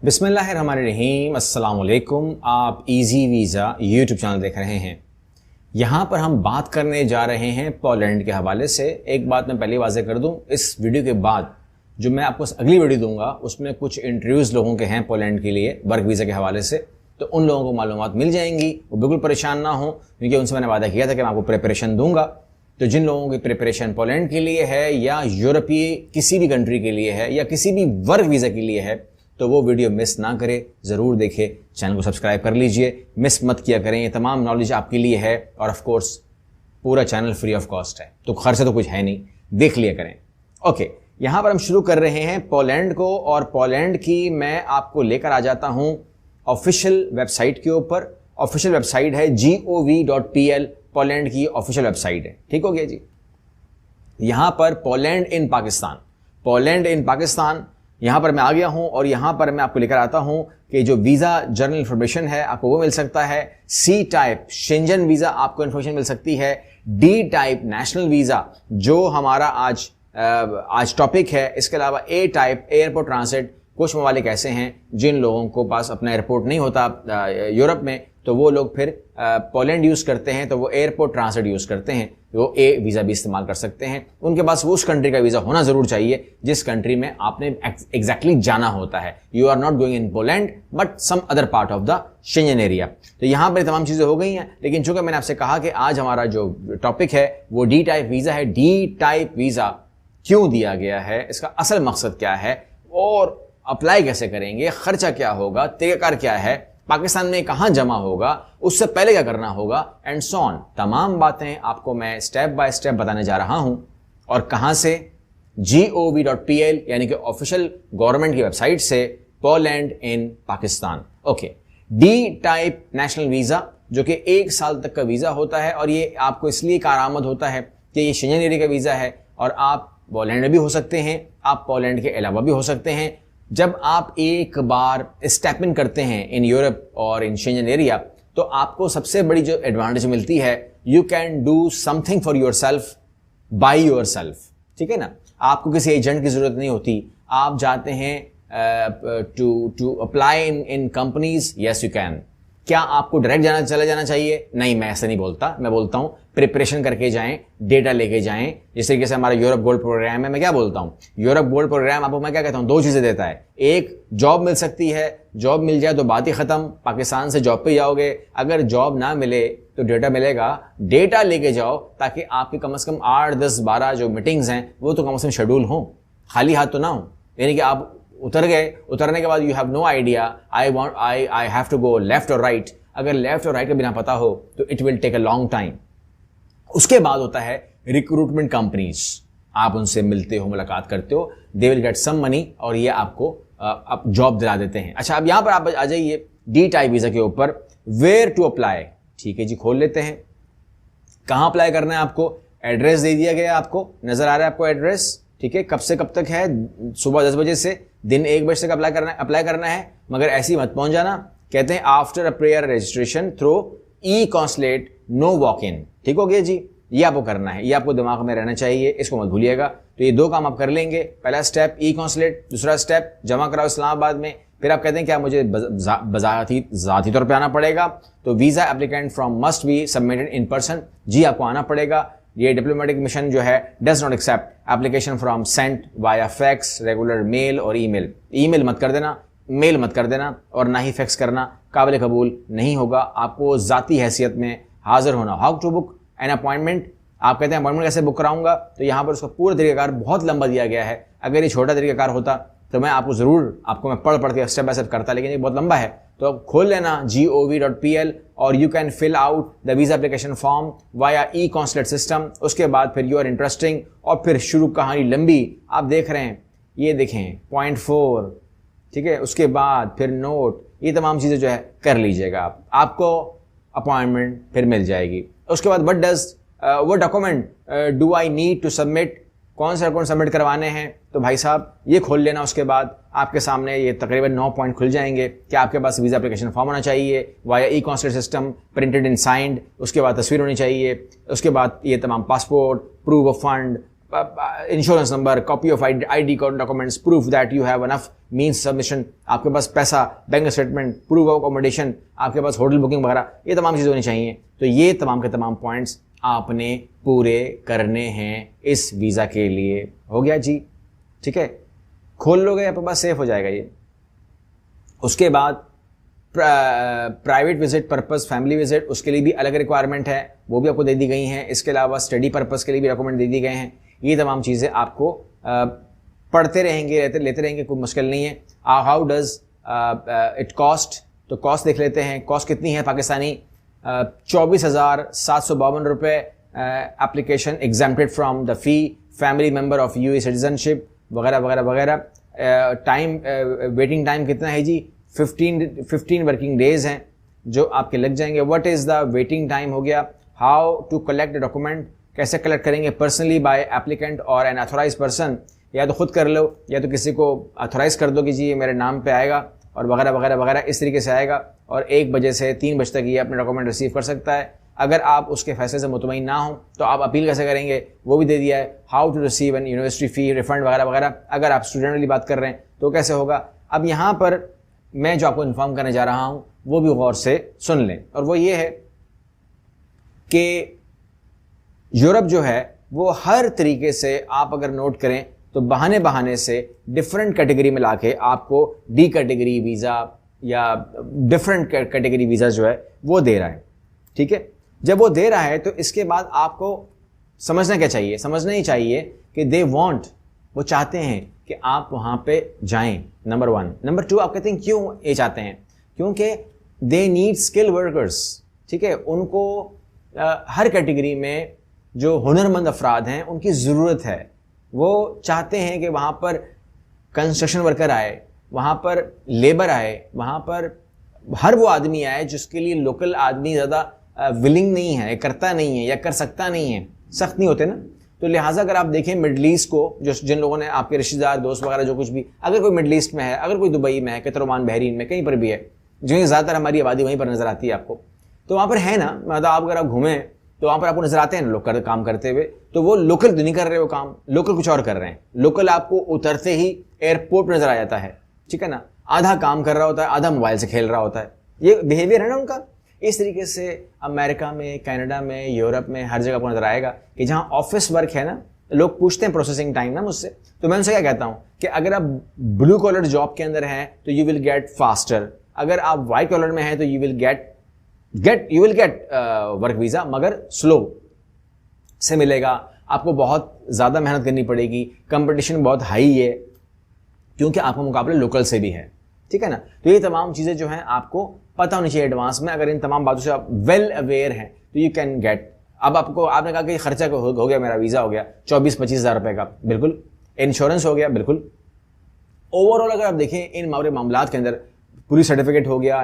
बिस्मिल्लाहिर्रहमानिर्रहीम, अस्सलाम वालेकुम। आप इजी वीज़ा यूट्यूब चैनल देख रहे हैं। यहाँ पर हम बात करने जा रहे हैं पोलैंड के हवाले से। एक बात मैं पहले वाज़ेह कर दूँ, इस वीडियो के बाद जो मैं आपको अगली वीडियो दूंगा उसमें कुछ इंटरव्यूज़ लोगों के हैं पोलैंड के लिए वर्क वीज़ा के हवाले से, तो उन लोगों को मालूमात मिल जाएंगी। वो बिल्कुल परेशान ना हो, क्योंकि उनसे मैंने वादा किया था कि मैं आपको प्रिपरेशन दूंगा। तो जिन लोगों की प्रिपरेशन पोलैंड के लिए है या यूरोपीय किसी भी कंट्री के लिए है या किसी भी वर्क वीज़ा के लिए है, तो वो वीडियो मिस ना करें, ज़रूर देखें। चैनल को सब्सक्राइब कर लीजिए, मिस मत किया करें। ये तमाम नॉलेज आपके लिए है और ऑफ कोर्स पूरा चैनल फ्री ऑफ कॉस्ट है, तो खर्चा तो कुछ है नहीं, देख लिया करें। ओके, यहाँ पर हम शुरू कर रहे हैं पोलैंड को, और पोलैंड की मैं आपको लेकर आ जाता हूँ ऑफिशियल वेबसाइट के ऊपर। ऑफिशियल वेबसाइट है gov.pl, पोलैंड की ऑफिशियल वेबसाइट है। ठीक हो गया जी। यहाँ पर Poland in Pakistan, Poland in Pakistan, यहाँ पर मैं आ गया हूँ और यहाँ पर मैं आपको लेकर आता हूँ कि जो वीज़ा जर्नल इन्फॉर्मेशन है आपको वो मिल सकता है। सी टाइप शेंजन वीज़ा आपको इन्फॉर्मेशन मिल सकती है। डी टाइप नेशनल वीज़ा जो हमारा आज टॉपिक है। इसके अलावा ए टाइप एयरपोर्ट ट्रांसिट, कुछ ममालिक ऐसे हैं जिन लोगों को पास अपना एयरपोर्ट नहीं होता यूरोप में, तो वो लोग फिर पोलैंड यूज़ करते हैं, तो वो एयरपोर्ट ट्रांसिट यूज़ करते हैं, वो ए वीज़ा भी इस्तेमाल कर सकते हैं। उनके पास वो उस कंट्री का वीज़ा होना ज़रूर चाहिए जिस कंट्री में आपने एग्जैक्टली जाना होता है। You are not going in Poland but some other part of the Schengen area. तो यहाँ पर तमाम चीज़ें हो गई हैं, लेकिन चूंकि मैंने आपसे कहा कि आज हमारा जो टॉपिक है वो डी टाइप वीज़ा है। डी टाइप वीज़ा क्यों दिया गया है, इसका असल मकसद क्या है, और अप्लाई कैसे करेंगे, खर्चा क्या होगा, तरीकाकार क्या है, पाकिस्तान में कहां जमा होगा, उससे पहले क्या करना होगा, एंड सो ऑन। तमाम बातें आपको मैं स्टेप बाय स्टेप बताने जा रहा हूं। और कहां से? gov.pl यानी कि ऑफिशियल गवर्नमेंट की वेबसाइट से, Poland in Pakistan. Okay, D type national visa जो कि 1 साल तक का वीजा होता है, और ये आपको इसलिए कारआमद होता है कि ये शेंजन एरिया का वीजा है और आप पोलैंड में भी हो सकते हैं, आप पोलैंड के अलावा भी हो सकते हैं। जब आप एक बार स्टेप इन करते हैं इन यूरोप और इन शेंजन एरिया, तो आपको सबसे बड़ी जो एडवांटेज मिलती है, you can do something for your self by your self. ठीक है ना, आपको किसी एजेंट की जरूरत नहीं होती। आप जाते हैं to apply in companies, yes you can. क्या आपको डायरेक्ट चले जाना चाहिए? नहीं, मैं ऐसा नहीं बोलता। मैं बोलता हूं प्रिपरेशन करके जाएं, डेटा लेके जाएं। जिस तरीके से हमारा यूरोप गोल्ड प्रोग्राम है, मैं क्या बोलता हूं, यूरोप गोल्ड प्रोग्राम आपको मैं क्या कहता हूं, 2 चीजें देता है। एक, जॉब मिल सकती है, जॉब मिल जाए तो बात ही खत्म, पाकिस्तान से जॉब पे जाओगे। अगर जॉब ना मिले तो डेटा मिलेगा, डेटा लेके जाओ, ताकि आपकी कम से कम 8, 10, 12 जो मीटिंग्स हैं वो तो कम से कम शेड्यूल हो, खाली हाथ तो ना हो। यानी कि आप उतर गए, उतरने के बाद you have no idea, I have to go left और राइट। अगर लेफ्ट और राइट का बिना पता हो तो it will take a long time. उसके बाद होता है रिक्रूटमेंट कंपनीज, आप उनसे मिलते हो, मुलाकात करते हो, they will get some money और ये आपको जॉब दिला देते हैं। अच्छा, अब यहां पर आप आ जाइए डी टाइप वीजा के ऊपर, वेयर टू अप्लाई। ठीक है जी, खोल लेते हैं। कहां अप्लाई करना है आपको, एड्रेस दे दिया गया, आपको नजर आ रहा है आपको एड्रेस। ठीक है, कब से कब तक है, सुबह 10 बजे से दिन 1 बजे तक अप्लाई करना है। मगर ऐसे ही मत पहुंच जाना। कहते हैं after a prior registration through e consulate, no walk in. ठीक हो गया जी, ये आपको करना है, ये आपको दिमाग में रहना चाहिए, इसको मत भूलिएगा। तो ये 2 काम आप कर लेंगे। पहला स्टेप ई कॉन्सुलेट, दूसरा स्टेप जमा कराओ इस्लामाबाद में। फिर आप कहते हैं क्या मुझे ज़ाती तौर पे आना पड़ेगा, तो visa applicant from must be submitted in person. जी, आपको आना पड़ेगा। ये डिप्लोमेटिक मिशन जो है does not accept application from sent via fax, regular mail और ईमेल। ईमेल मत कर देना, मेल मत कर देना, और ना ही फैक्स करना, काबिल कबूल नहीं होगा। आपको ज़ाती हैसियत में हाजिर होना। How to book an appointment, आप कहते हैं अपॉइंटमेंट कैसे बुक कराऊंगा, तो यहाँ पर उसका पूरा तरीकाकार बहुत लंबा दिया गया है। अगर ये छोटा तरीकाकार होता तो मैं आपको मैं पढ़ के स्टेप बाय स्टेप करता, लेकिन ये बहुत लंबा है। तो अब खोल लेना gov.pl और you can fill out the visa application form via e consulate system. उसके बाद फिर यू आर इंटरेस्टिंग, और फिर शुरू कहानी लंबी। आप देख रहे हैं, ये देखें पॉइंट 4, ठीक है। उसके बाद फिर नोट, ये तमाम चीज़ें जो है कर लीजिएगा आपको अपॉइंटमेंट फिर मिल जाएगी। उसके बाद वो document do I need to submit, कौन से डॉक्यूमेंट सबमिट करवाने हैं, तो भाई साहब ये खोल लेना। उसके बाद आपके सामने ये तकरीबन 9 पॉइंट खुल जाएंगे कि आपके पास वीज़ा एप्लीकेशन फॉर्म होना चाहिए via e consulate system, printed in signed. उसके बाद तस्वीर होनी चाहिए। उसके बाद ये तमाम passport, proof of fund, insurance number, copy of ID documents, proof that you have enough means submission, आपके पास पैसा, bank statement, proof of accommodation, आपके पास होटल बुकिंग वगैरह, ये तमाम चीज़ें होनी चाहिए। तो ये तमाम के तमाम पॉइंट्स आपने पूरे करने हैं इस वीज़ा के लिए। हो गया जी, ठीक है, खोल लोगे आपके पास सेफ हो जाएगा ये। उसके बाद private visit purpose, family visit, उसके लिए भी अलग रिक्वायरमेंट है, वो भी आपको दे दी गई हैं। इसके अलावा स्टडी पर्पस के लिए भी डॉक्यूमेंट दे दिए गए हैं। ये तमाम चीज़ें आपको पढ़ते रहेंगे, लेते रहेंगे, कोई मुश्किल नहीं है। हाउ डज इट कॉस्ट, तो कॉस्ट देख लेते हैं। कॉस्ट कितनी है पाकिस्तानी? 24,752 रुपये। Application exempted from the fee, family member of UA citizenship वगैरह वगैरह वगैरह। टाइम, वेटिंग टाइम कितना है जी? 15 वर्किंग डेज हैं जो आपके लग जाएंगे। What is the waiting time हो गया। हाउ टू कलेक्ट डॉक्यूमेंट, कैसे कलेक्ट करेंगे? पर्सनली बाय एप्लीकेंट और एन अथोराइज पर्सन, या तो खुद कर लो या तो किसी को अथोराइज कर दो कि जी ये मेरे नाम पे आएगा और वगैरह वगैरह वगैरह, इस तरीके से आएगा। और 1 बजे से 3 बजे तक ये अपने डॉक्यूमेंट रिसीव कर सकता है। अगर आप उसके फैसले से मुतमईन ना हो तो आप अपील कैसे करेंगे, वो भी दे दिया है। How to receive an university fee refund वगैरह वगैरह। अगर आप स्टूडेंट वाली बात कर रहे हैं तो कैसे होगा। अब यहाँ पर मैं जो आपको इन्फॉर्म करने जा रहा हूँ वो भी गौर से सुन लें, और वो ये है कि यूरोप जो है वो हर तरीके से, आप अगर नोट करें तो बहाने बहाने से डिफरेंट कैटेगरी में लाके आपको डी कैटेगरी वीज़ा या डिफरेंट कैटेगरी वीज़ा जो है वो दे रहा है। ठीक है, जब वो दे रहा है तो इसके बाद आपको समझना क्या चाहिए? समझना ही चाहिए कि दे वांट, वो चाहते हैं कि आप वहाँ पे जाएं, नंबर 1। नंबर 2, आप कहते हैं क्यों ये चाहते हैं? क्योंकि दे नीड स्किल वर्कर्स। ठीक है, उनको हर कैटेगरी में जो हुनरमंद अफराद हैं उनकी ज़रूरत है। वो चाहते हैं कि वहाँ पर कंस्ट्रक्शन वर्कर आए, वहाँ पर लेबर आए, वहाँ पर हर वो आदमी आए जिसके लिए लोकल आदमी ज़्यादा विलिंग नहीं है, करता नहीं है या कर सकता नहीं है, सख्त नहीं होते ना। तो लिहाजा अगर आप देखें मिडल ईस्ट को, जो जिन लोगों ने आपके रिश्तेदार दोस्त वगैरह जो कुछ भी, अगर कोई मिडल ईस्ट में है, अगर कोई दुबई में है, कतर ओमान, बहरीन में, कहीं पर भी है, जो ज़्यादातर हमारी आबादी वहीं पर नज़र आती है आपको, तो वहाँ पर है ना, मतलब आप अगर आप घूमें तो वहाँ पर आपको नजर आते हैं लोग काम करते हुए। तो वो लोकल नहीं कर रहे, वो काम लोकल कुछ और कर रहे हैं। लोकल आपको उतरते ही एयरपोर्ट नजर आ जाता है, ठीक है ना, आधा काम कर रहा होता है, आधा मोबाइल से खेल रहा होता है। ये बिहेवियर है ना उनका। इस तरीके से अमेरिका में, कनाडा में, यूरोप में हर जगह आपको नजर आएगा कि जहाँ ऑफिस वर्क है ना, लोग पूछते हैं प्रोसेसिंग टाइम ना मुझसे, तो मैं उनसे क्या कहता हूँ कि अगर आप ब्लू कॉलर जॉब के अंदर हैं तो यू विल गेट फास्टर, अगर आप वाइट कॉलर में हैं तो you will get work visa, मगर स्लो से मिलेगा। आपको बहुत ज्यादा मेहनत करनी पड़ेगी, कंपटीशन बहुत हाई है क्योंकि आपका मुकाबला लोकल से भी है। ठीक है ना, तो ये तमाम चीजें जो हैं आपको पता होनी चाहिए एडवांस में। अगर इन तमाम बातों से आप वेल अवेयर हैं तो यू कैन गेट। अब आपको, आपने कहा कि खर्चा हो गया, मेरा वीजा हो गया 24-25 हज़ार रुपए का, बिल्कुल। इंश्योरेंस हो गया, बिल्कुल। ओवरऑल अगर आप देखें इन मामलात के अंदर, पुलिस सर्टिफिकेट हो गया,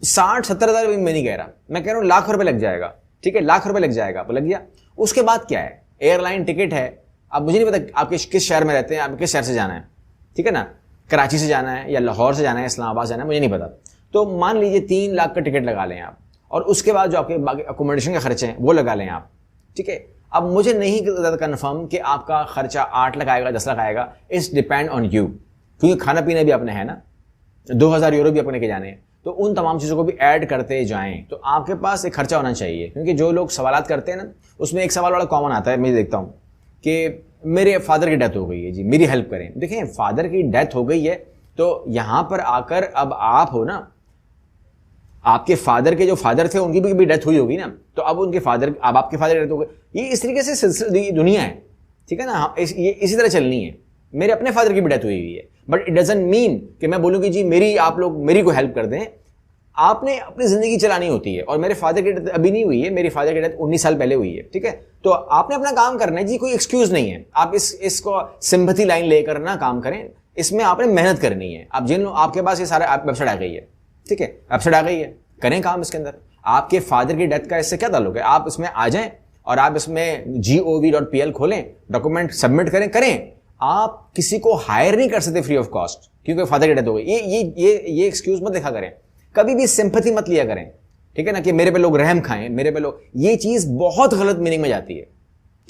60-70 हज़ार मैं नहीं कह रहा, मैं कह रहा हूँ लाख रुपए लग जाएगा। ठीक है, लाख रुपए लग जाएगा, आपको लग गया। उसके बाद क्या है? एयरलाइन टिकट है। अब मुझे नहीं पता आप किस शहर में रहते हैं, आप किस शहर से जाना है, ठीक है ना, कराची से जाना है या लाहौर से जाना है, इस्लामाबाद जाना है, मुझे नहीं पता। तो मान लीजिए 3 लाख का टिकट लगा लें आप, और उसके बाद जो आपके बाकी अकोमोडेशन के खर्चे हैं वो लगा लें आप। ठीक है, अब मुझे नहीं ज़्यादा कन्फर्म कि आपका खर्चा 8 लाख आएगा, 10 लाख आएगा, इट्स डिपेंड ऑन यू, क्योंकि खाना पीना भी अपने है ना, 2000 यूरो भी अपने के जाने हैं। तो उन तमाम चीज़ों को भी ऐड करते जाएं, तो आपके पास एक खर्चा होना चाहिए। क्योंकि जो लोग सवालात करते हैं ना, उसमें एक सवाल बड़ा कॉमन आता है, मैं देखता हूँ कि मेरे फादर की डेथ हो गई है जी, मेरी हेल्प करें। देखें, फादर की डेथ हो गई है तो यहाँ पर आकर अब आप हो ना, आपके फादर के जो फादर थे उनकी भी डेथ हुई होगी ना, तो अब उनके फादर, अब आपके फादर की डेथ हो गई। ये इस तरीके से दुनिया है, ठीक है ना, ये इसी तरह चलनी है। मेरे अपने फादर की भी डेथ हुई है, बट इट डजंट मीन कि मैं बोलूँ कि जी मेरी, आप लोग मेरी को हेल्प कर दें। आपने अपनी जिंदगी चलानी होती है, और मेरे फादर की डेथ अभी नहीं हुई है, मेरी फादर की डेथ 19 साल पहले हुई है। ठीक है, तो आपने अपना काम करना है जी, कोई एक्सक्यूज नहीं है। आप इसको सिंपैथी लाइन लेकर ना काम करें, इसमें आपने मेहनत करनी है। आप जिन आपके पास ये सारा वेबसाइट आ गई है, ठीक है, वेबसाइट आ गई है, करें काम इसके अंदर। आपके फादर की डेथ का इससे क्या ताल्लुक है? आप इसमें आ जाएं और आप इसमें gov.pl खोलें, डॉक्यूमेंट सबमिट करें। आप किसी को हायर नहीं कर सकते फ्री ऑफ कॉस्ट क्योंकि फादर की डेथ हो गई। ये एक्सक्यूज मत देखा करें, कभी भी सिंपैथी मत लिया करें, ठीक है ना, कि मेरे पे लोग रहम खाएं, मेरे पे लोग, ये चीज बहुत गलत मीनिंग में जाती है।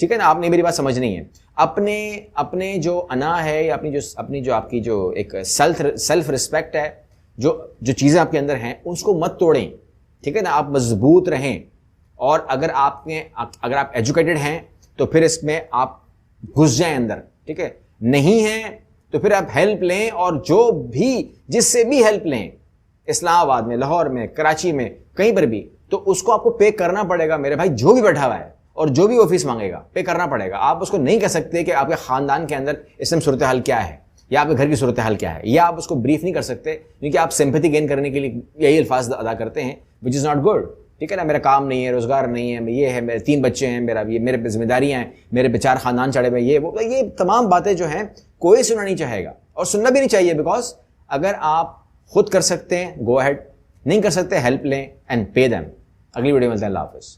ठीक है ना, आपने मेरी बात समझनी है। अपने अपने जो अना है या अपनी जो आपकी जो एक सेल्फ रिस्पेक्ट है, जो चीज़ें आपके अंदर हैं उसको मत तोड़ें, ठीक है ना। आप मजबूत रहें, और अगर आप एजुकेटेड हैं तो फिर इसमें आप घुस जाएं अंदर, ठीक है। नहीं है तो फिर आप हेल्प लें, और जिससे भी हेल्प लें, इस्लामाबाद में, लाहौर में, कराची में, कहीं पर भी, तो उसको आपको पे करना पड़ेगा मेरे भाई। जो भी बैठा हुआ है और जो भी ऑफिस मांगेगा पे करना पड़ेगा। आप उसको नहीं कह सकते कि आपके खानदान के अंदर इस समय सूरत हाल क्या है या आपके घर की सूरत हाल क्या है, या आप उसको ब्रीफ नहीं कर सकते, क्योंकि आप सिंपैथी गेन करने के लिए यही अल्फाज अदा करते हैं, विच इज़ नॉट गुड, ठीक है ना। मेरा काम नहीं है, रोजगार नहीं है, ये है, मेरे 3 बच्चे हैं, मेरे पे जिम्मेदारियां हैं, मेरे पे 4 खानदान चढ़े हुए, ये तमाम बातें जो हैं कोई सुनना नहीं चाहेगा, और सुनना भी नहीं चाहिए। बिकॉज अगर आप खुद कर सकते हैं, गो अहेड, नहीं कर सकते, हेल्प लें एंड पे देम। अगली वीडियो में मिलते हैं। अल्लाह हाफिज़।